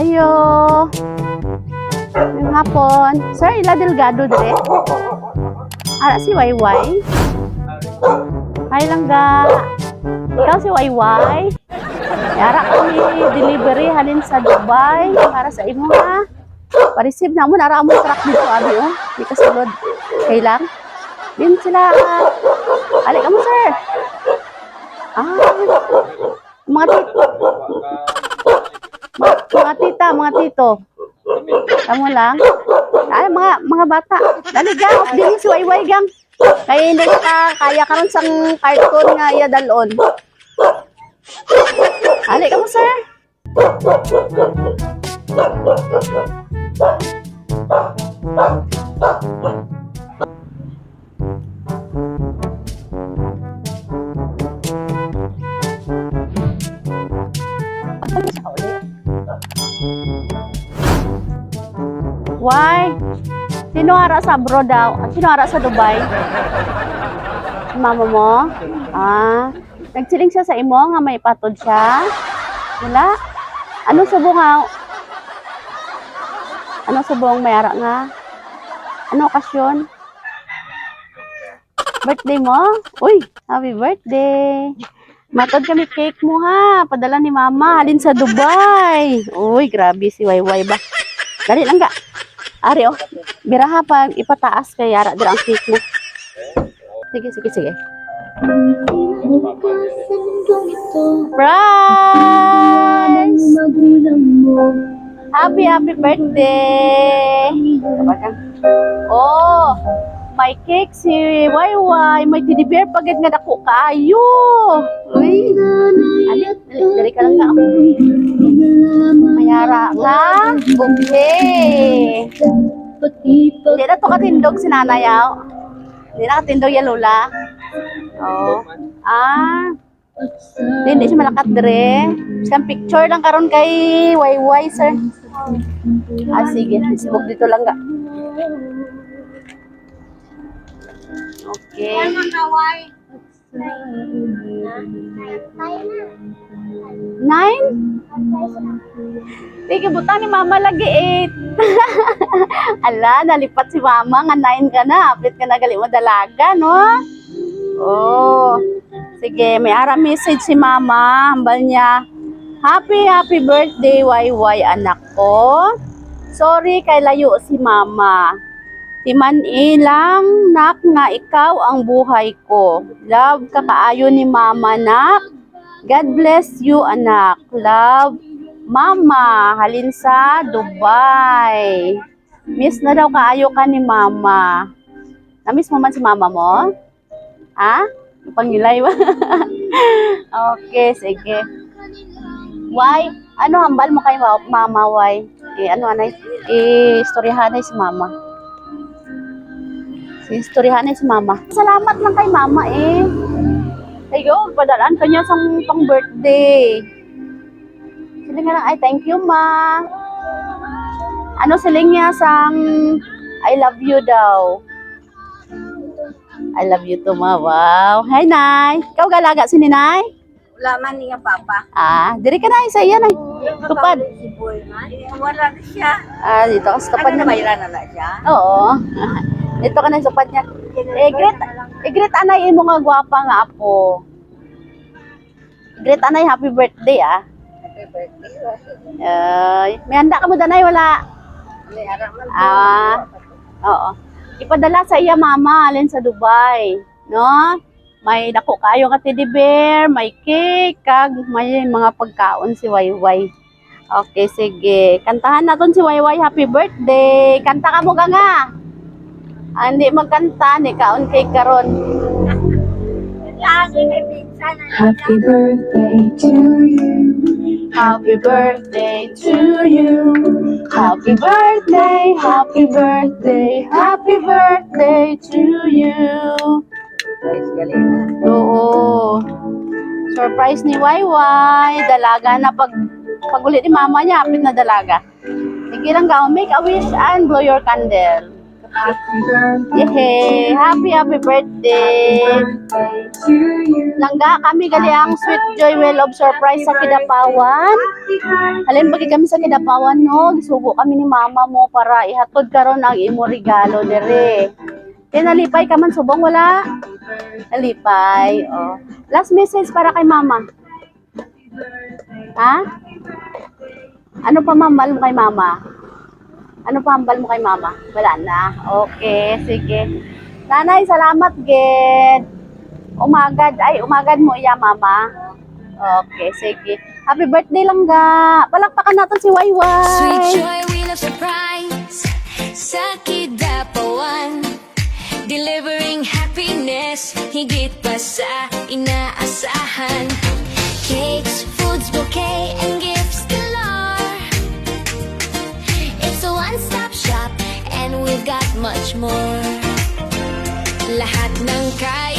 Ayo. Yung hapon. Sir, ila Delgado dire. Ara si Wayway. Hi lang ga. Ikaw si Wayway. Yara kami delivery halin sa Dubai para sa imo ha. Pa-receive na mo nara mo truck dito abi oh. Di ka sulod. Kailang. Din sila. Ali ka mo sir. Ah. Mga tita, mga tito. Kamu lang. Ay, mga bata. Dali gang, din si Wayway gang. Kaya hindi ka kaya karon sang carton nga iya dalon. Ali ka mo sir. Why? Sino ara sa abroad daw? Sino ara sa Dubai? Mama mo? Ah, nagsiling siya sa imo nga may patod siya? Wala? Ano subong nga? Ano subong may ara nga? Ano okasyon? Birthday mo? Uy, happy birthday! Matod kami cake mo ha. Padala ni mama. Halin sa Dubai. Uy, grabe si Wayway ba? Dali lang ga. Ari oh. Biraha pa ipataas kay Yara dira ang cake mo. Sige. Surprise! Happy birthday! Oh, may cake si Wayway. May teddy bear pagad nga dako kaayo. Uy. Dali ka lang nga. Mayara nga. Okay. Hindi na to katindog si nanay yaw. Hindi na katindog yan lola. Oh. Ah. Hindi siya malakat dire. Isang picture lang karon kay Wayway sir. Ah sige. Facebook dito lang ga. Okay. Nine? Sige, butang ni mama lagi 8. Ala, nalipat si mama nga 9 ka na. Apit ka na gali mo dalaga, no? Oh. Sige, may ara message si mama. Hambal niya. Happy birthday, Wayway anak ko. Sorry kay layo si mama. Timan ilang nak nga ikaw ang buhay ko. Love ka kaayo ni mama nak. God bless you anak. Love mama. Halin sa Dubai. Miss na daw kaayo ka ni mama. Na-miss mo man si mama mo? Ha? Pangilay ba? Okay, sige. Why? Ano hambal mo kay mama, why? Ano anay? Istoryahan na si mama. Istoryahan na si mama. Salamat lang kay mama Ayo, padalaan kanya sang pang birthday. Sila nga lang, ay thank you ma. Ano siling niya sang I love you daw. I love you too ma. Wow. Hi Nay. Ikaw galaga si Ninay? Wala man niya papa. Ah, diri ka na isa yan ay. Tupad. Si boy man. Wala na siya. Ah, dito ka sa tupad Ano niya. bayran na siya? Oo. Dito ka na sa tupad niya. Great anay imo nga gwapa nga apo. Great anay, happy birthday Happy birthday. May handa ka mo danay wala. May ara man. Oo. Ipadala sa iya mama alin sa Dubai, no? May dako kayo nga teddy bear, may cake, kag may mga pagkaon si Wayway. Okay, sige. Kantahan naton si Wayway, happy birthday. Kanta ka mo nga. Hindi magkanta, ni kaon cake karon. Happy birthday to you. Happy birthday to you. Happy birthday, happy birthday, happy birthday to you. Guys, galina. Oo. Surprise ni Wayway. Dalaga na pagulit ni mama niya, apit na dalaga. Sige lang ka, make a wish and blow your candle. Happy birthday. Yehey! Happy birthday! Birthday to you. Langga kami gali ang Sweet Joy Well of Surprise sa Kidapawan. Halin bagi kami sa Kidapawan no, gisugo kami ni mama mo para ihatod karon ang imo regalo dire. Nalipay ka man subong wala? Nalipay. Oh. Last message para kay mama. Ha? Ano pa mambal mo kay mama? Ano pa hambal mo kay mama? Wala na. Okay, sige. Nanay, salamat, Ged. Umagad mo iya, mama. Okay, sige. Happy birthday lang ga. Palakpakan natin si Sweet Wayway. joy, wheel of surprise sa Kidapawan. Delivering happiness, higit pa sa inaasahan. Cakes, foods, bouquet, and gifts galore. It's a one-stop shop, and we've got much more. Lahat ng kaya